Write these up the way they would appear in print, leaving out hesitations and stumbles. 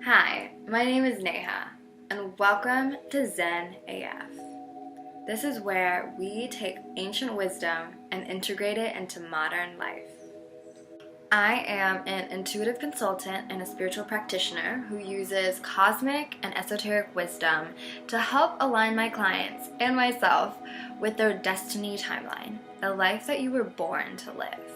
Hi, my name is Neha, and welcome to Zen AF. This is where we take ancient wisdom and integrate it into modern life. I am an intuitive consultant and a spiritual practitioner who uses cosmic and esoteric wisdom to help align my clients and myself with their destiny timeline, a life that you were born to live.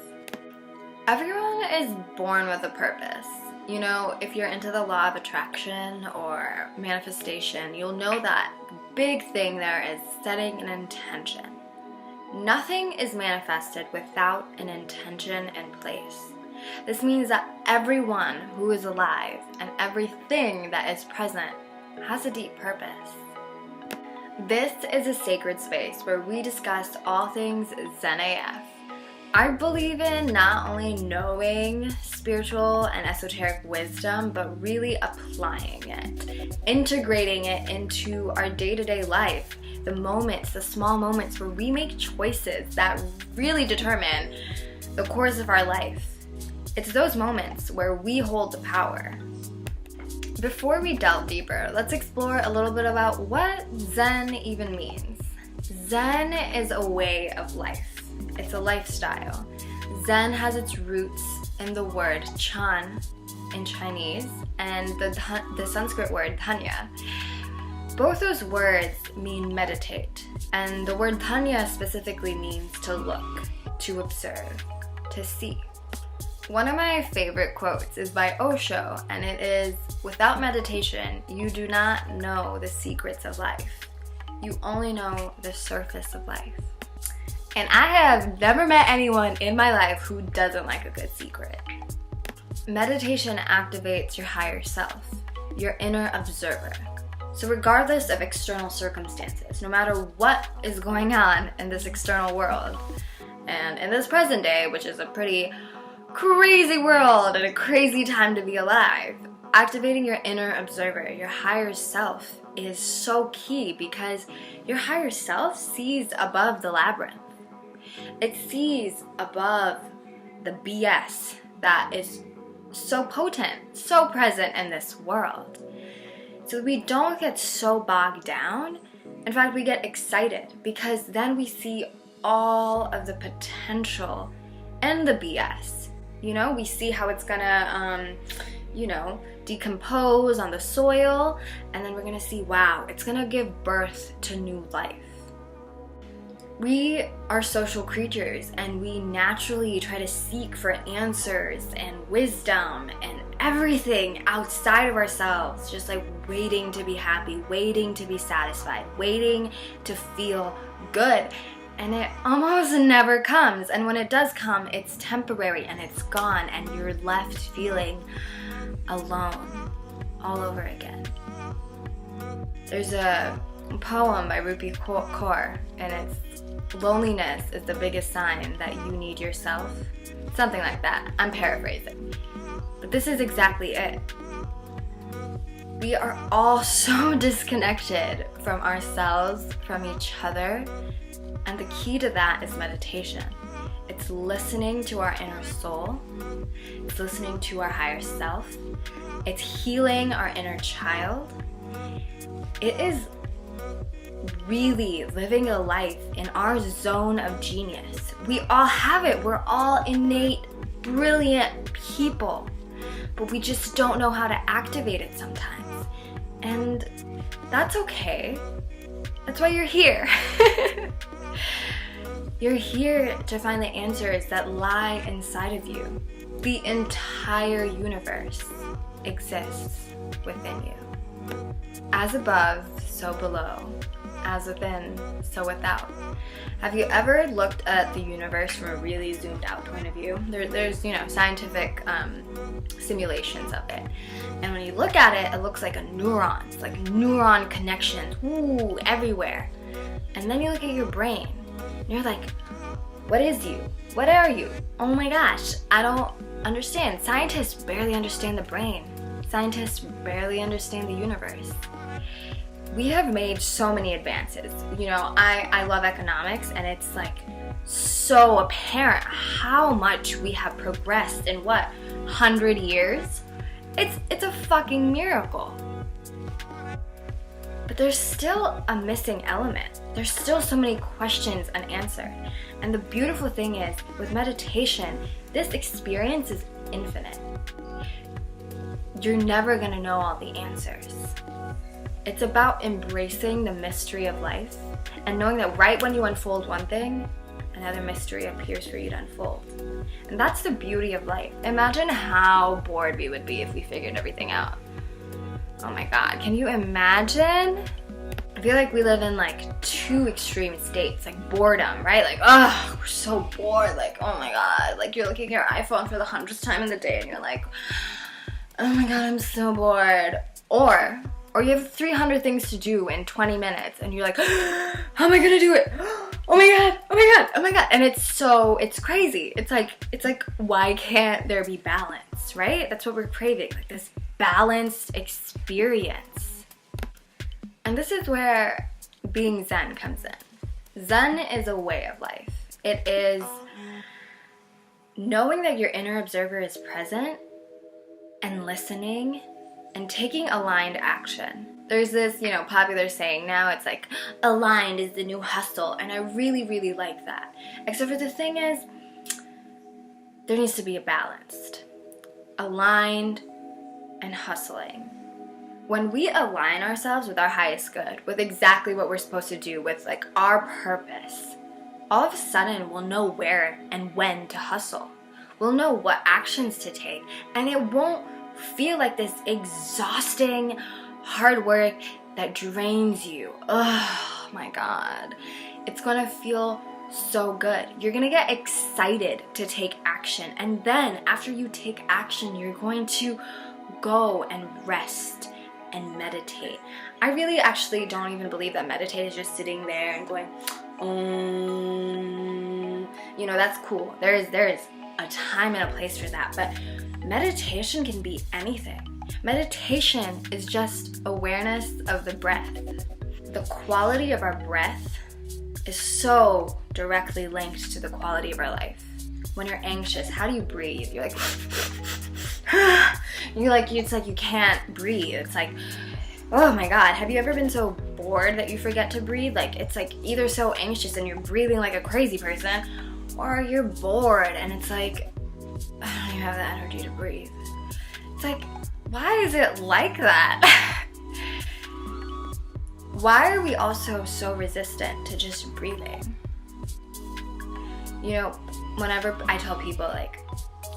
Everyone is born with a purpose. You know, if you're into the law of attraction or manifestation, you'll know that the big thing there is setting an intention. Nothing is manifested without an intention in place. This means that everyone who is alive and everything that is present has a deep purpose. This is a sacred space where we discuss all things Zen AF. I believe in not only knowing spiritual and esoteric wisdom, but really applying it, integrating it into our day-to-day life, the moments, the small moments where we make choices that really determine the course of our life. It's those moments where we hold the power. Before we delve deeper, let's explore a little bit about what Zen even means. Zen is a way of life. It's a lifestyle. Zen has its roots in the word Chan in Chinese and the Sanskrit word Thanya. Both those words mean meditate, and the word Thanya specifically means to look, to observe, to see. One of my favorite quotes is by Osho, and it is, "Without meditation, you do not know the secrets of life. You only know the surface of life." And I have never met anyone in my life who doesn't like a good secret. Meditation activates your higher self, your inner observer. So regardless of external circumstances, no matter what is going on in this external world, and in this present day, which is a pretty crazy world and a crazy time to be alive, activating your inner observer, your higher self, is so key because your higher self sees above the labyrinth. It sees above the BS that is so potent, so present in this world. So we don't get so bogged down. In fact, we get excited because then we see all of the potential in the BS. You know, we see how it's gonna, decompose on the soil, and then we're gonna see, wow, it's gonna give birth to new life. We are social creatures, and we naturally try to seek for answers and wisdom and everything outside of ourselves, just like waiting to be happy, waiting to be satisfied, waiting to feel good. And it almost never comes. And when it does come, it's temporary and it's gone, and you're left feeling alone all over again. There's a poem by Rupi Kaur, and it's "Loneliness is the biggest sign that you need yourself." Something like that. I'm paraphrasing. But this is exactly it. We are all so disconnected from ourselves, from each other, and the key to that is meditation. It's listening to our inner soul. It's listening to our higher self. It's healing our inner child. It is really living a life in our zone of genius. We all have it. We're all innate, brilliant people, but we just don't know how to activate it sometimes. And that's okay. That's why you're here. You're here to find the answers that lie inside of you. The entire universe exists within you. As above, so below. As within, so without. Have you ever looked at the universe from a really zoomed out point of view? There's scientific simulations of it. And when you look at it, it looks like a neurons, like neuron connections, everywhere. And then you look at your brain, and you're like, what is you? What are you? Oh my gosh, I don't understand. Scientists barely understand the brain. Scientists barely understand the universe. We have made so many advances. I love economics, and it's like so apparent how much we have progressed in 100 years. It's a fucking miracle. But there's still a missing element. There's still so many questions unanswered. And the beautiful thing is, with meditation, this experience is infinite. You're never gonna know all the answers. It's about embracing the mystery of life and knowing that right when you unfold one thing, another mystery appears for you to unfold. And that's the beauty of life. Imagine how bored we would be if we figured everything out. Oh my God, can you imagine? I feel like we live in like two extreme states, like boredom, right? Like, oh, we're so bored, like, oh my God. Like you're looking at your iPhone for the 100th time in the day and you're like, oh my God, I'm so bored. Or you have 300 things to do in 20 minutes and you're like, how am I gonna do it? Oh my God, oh my God, oh my God. And it's crazy. It's like, why can't there be balance, right? That's what we're craving, like this balanced experience. And this is where being Zen comes in. Zen is a way of life. It is knowing that your inner observer is present and listening and taking aligned action. There's this, popular saying now, it's like, aligned is the new hustle, and I really, really like that. Except for the thing is, there needs to be a balanced, aligned, and hustling. When we align ourselves with our highest good, with exactly what we're supposed to do, with like our purpose, all of a sudden we'll know where and when to hustle. We'll know what actions to take, and it won't feel like this exhausting hard work that drains you. Oh my God. It's gonna feel so good. You're gonna get excited to take action, and then after you take action, you're going to go and rest and meditate. I really actually don't even believe that meditate is just sitting there and going, that's cool. There is a time and a place for that, but meditation can be anything. Meditation is just awareness of the breath. The quality of our breath is so directly linked to the quality of our life. When you're anxious, how do you breathe? You're like, it's like you can't breathe. It's like, oh my God, have you ever been so bored that you forget to breathe? Like, it's like either so anxious and you're breathing like a crazy person, or you're bored and it's like, I don't even have the energy to breathe. It's like, why is it like that? Why are we also so resistant to just breathing? Whenever I tell people, like,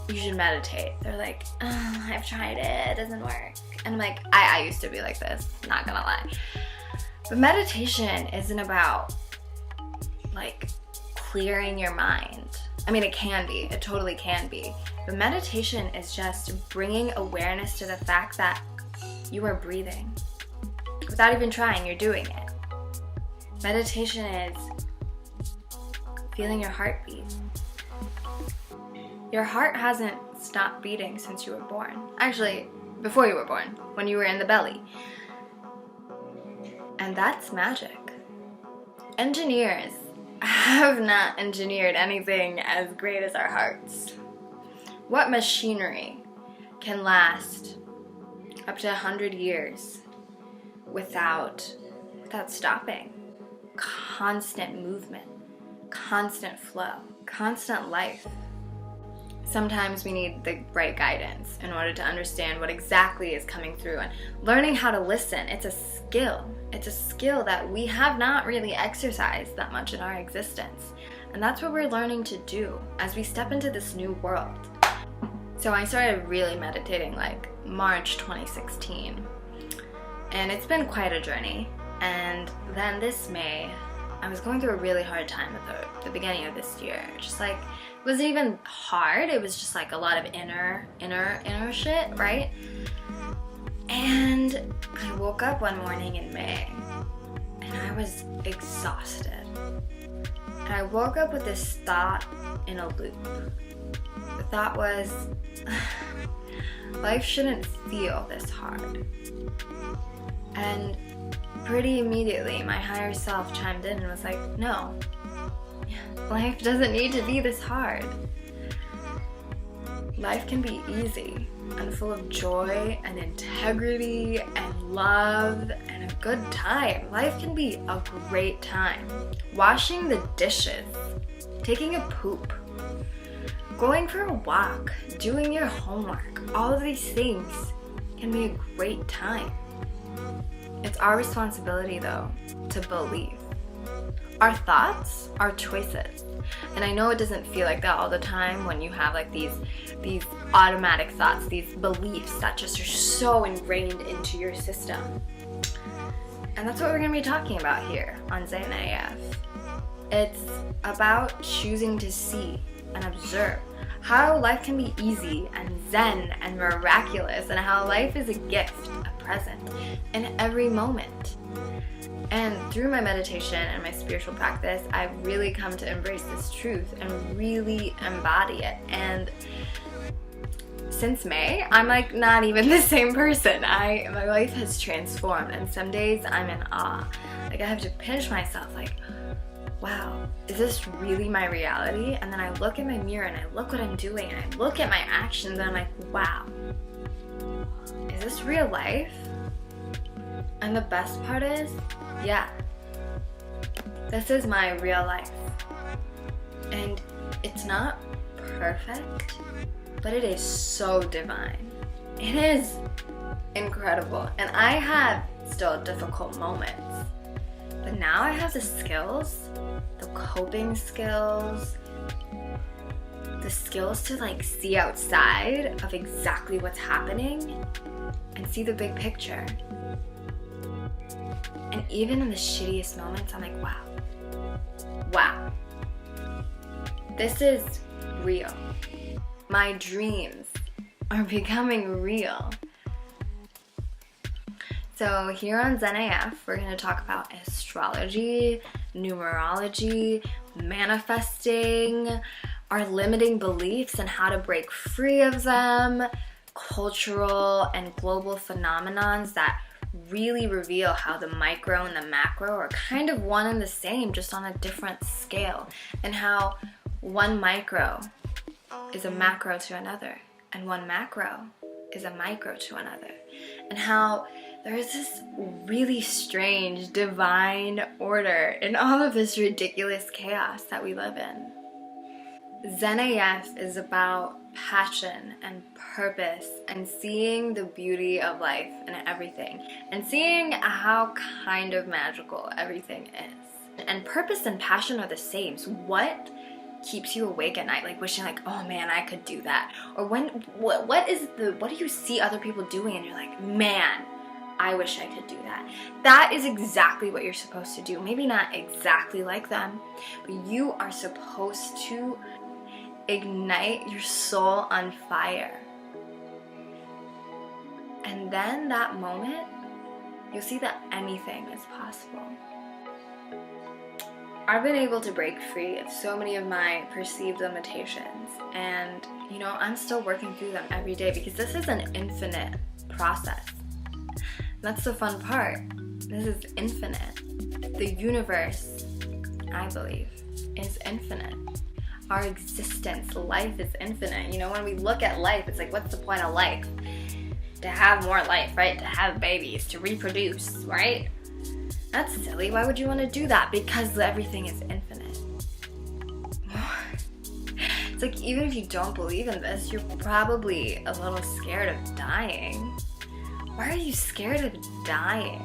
you should meditate, they're like, oh, I've tried it, it doesn't work. And I'm like, I used to be like this, not gonna lie. But meditation isn't about, like, clearing your mind. I mean, it can be, it totally can be. But meditation is just bringing awareness to the fact that you are breathing. Without even trying, you're doing it. Meditation is feeling your heartbeat. Your heart hasn't stopped beating since you were born. Actually, before you were born, when you were in the belly. And that's magic. Engineers have not engineered anything as great as our hearts. What machinery can last up to 100 years without stopping? Constant movement, constant flow, constant life. Sometimes we need the right guidance in order to understand what exactly is coming through, and learning how to listen. It's a skill. It's a skill that we have not really exercised that much in our existence. And that's what we're learning to do as we step into this new world. So I started really meditating like March 2016. And it's been quite a journey. And then this May, I was going through a really hard time at the beginning of this year. Just like, it wasn't even hard, it was just like a lot of inner shit, right? And I woke up one morning in May and I was exhausted. And I woke up with this thought in a loop. The thought was, life shouldn't feel this hard. And pretty immediately, my higher self chimed in and was like, no, life doesn't need to be this hard. life can be easy and full of joy and integrity and love and a good time. Life can be a great time. Washing the dishes, taking a poop, going for a walk, doing your homework, all of these things can be a great time. It's our responsibility, though, to believe. Our thoughts are choices. And I know it doesn't feel like that all the time when you have like these automatic thoughts, these beliefs that just are so ingrained into your system. And that's what we're going to be talking about here on Zen AF. It's about choosing to see and observe how life can be easy and zen and miraculous, and how life is a gift, a present, in every moment. And through my meditation and my spiritual practice, I've really come to embrace this truth and really embody it. And since May, I'm like not even the same person. My life has transformed, and some days I'm in awe. Like I have to pinch myself like, wow, is this really my reality? And then I look in my mirror and I look what I'm doing and I look at my actions and I'm like, wow, is this real life? And the best part is, yeah, this is my real life. And it's not perfect, but it is so divine. It is incredible. And I have still difficult moments. But now I have the skills, the coping skills, the skills to like see outside of exactly what's happening and see the big picture. And even in the shittiest moments, I'm like, wow, this is real. My dreams are becoming real. So here on Zen AF, we're going to talk about astrology, numerology, manifesting, our limiting beliefs and how to break free of them, cultural and global phenomenons that really reveal how the micro and the macro are kind of one and the same, just on a different scale, and how one micro is a macro to another, and one macro is a micro to another, and how there is this really strange divine order in all of this ridiculous chaos that we live in. Zen AF is about passion and purpose and seeing the beauty of life and everything, and seeing how kind of magical everything is. And purpose and passion are the same. So what keeps you awake at night, like wishing like, oh man, I could do that? Or what do you see other people doing and you're like, man, I wish I could do that? That is exactly what you're supposed to do. Maybe not exactly like them, but you are supposed to ignite your soul on fire. And then that moment, you'll see that anything is possible. I've been able to break free of so many of my perceived limitations, and I'm still working through them every day because this is an infinite process. That's the fun part. This is infinite. The universe, I believe, is infinite. Our existence, life is infinite. When we look at life, it's like, what's the point of life? To have more life, right? To have babies, to reproduce, right? That's silly. Why would you want to do that? Because everything is infinite. It's like, even if you don't believe in this, you're probably a little scared of dying. Why are you scared of dying?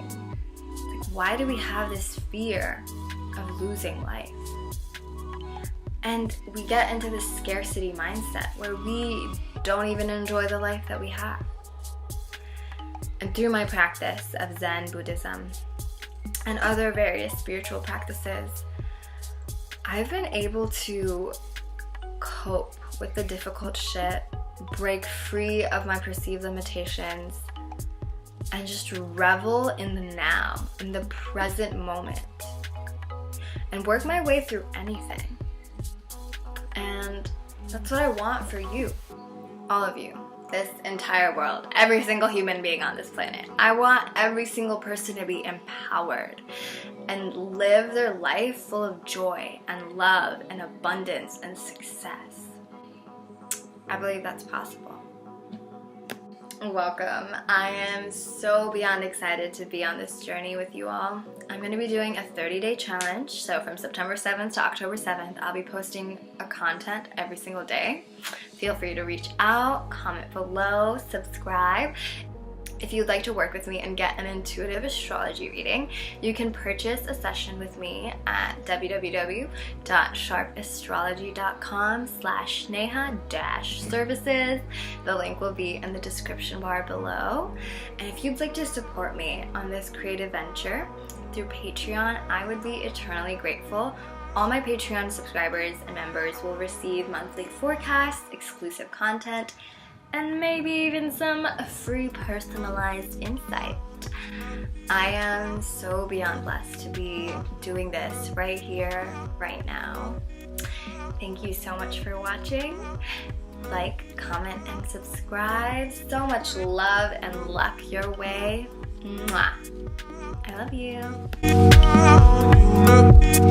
It's like, why do we have this fear of losing life? And we get into this scarcity mindset where we don't even enjoy the life that we have. And through my practice of Zen Buddhism and other various spiritual practices, I've been able to cope with the difficult shit, break free of my perceived limitations, and just revel in the now, in the present moment, and work my way through anything. And that's what I want for you, all of you, this entire world, every single human being on this planet. I want every single person to be empowered and live their life full of joy and love and abundance and success. I believe that's possible. Welcome. I am so beyond excited to be on this journey with you all. I'm going to be doing a 30-day challenge. So from September 7th to October 7th, I'll be posting a content every single day. Feel free to reach out, comment below, subscribe. If you'd like to work with me and get an intuitive astrology reading, you can purchase a session with me at www.sharpastrology.com/Neha-services. The link will be in the description bar below. And if you'd like to support me on this creative venture through Patreon, I would be eternally grateful. All my Patreon subscribers and members will receive monthly forecasts, exclusive content, and maybe even some free personalized insight. I am so beyond blessed to be doing this right here, right now. Thank you so much for watching. Like, comment, and subscribe. So much love and luck your way. Mwah. I love you.